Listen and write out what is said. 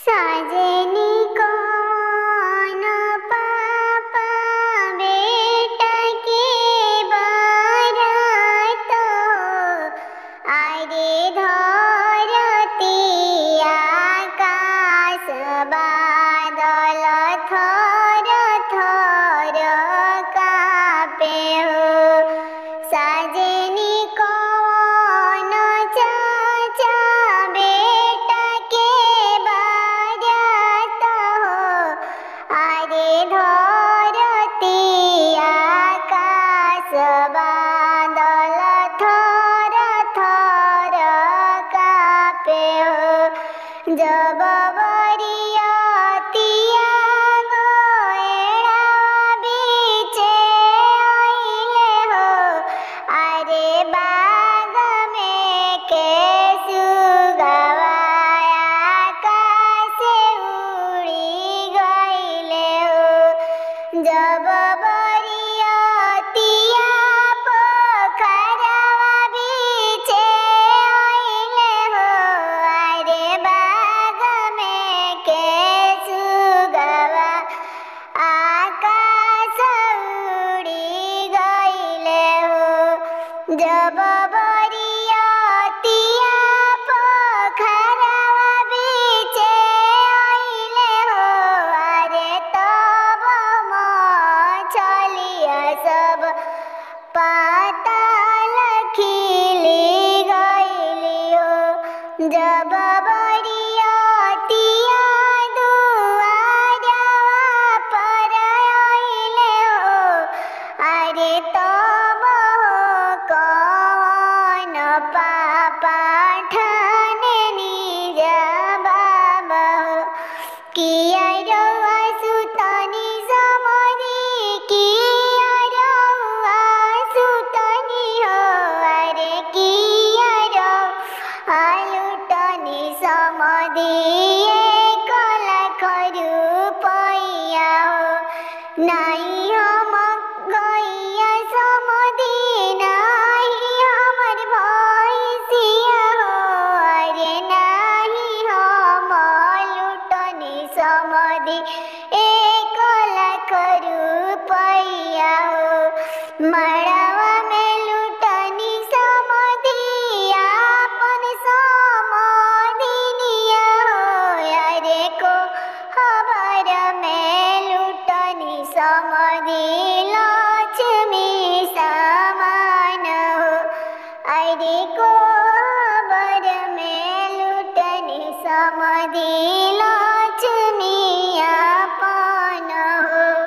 साजनी कौन पापा बेटा के बारात आरे धरती आकाश बादल थर थर कापे हो। साजनी कौन चाचा बेटा के बारात हो आरे धरती आकाश बादल थर थर कापे हो। जब बरियातिया गोएड़ा बीचे आइले हो आरे बाग में के सुगवा आकाशे उड़ी गइले हो। जब बरियातिया पोखरवा बीचे आइले हो आरे बाग में के सुगवा आकाश उड़ी गइले हो। जब बरियातिया पोखरवा बीचे आइले हो आरे तब मछलिया सब पाताल खिली गइली हो। जब बरियातिया दुआरवा पर आइले हो आरे तब कौन पापा ठाने निज बाबा हो। किया रउआ सुतनी समधी किया रउआ सुतनी हो आरे किया रउआ लुटनी समधी एक लाख रुपया हो। नाही हम गइया समधी नाही हमर भैंसिया हो आरे नाही हम लुटनी समधी एक लाख रुपया हो। मड़वा में लुटनी समधी आपन समधिनिया हो आरे को खबर में लुटनी समधी लक्ष्मी समान हो आरे को खबर में लुटनी समधी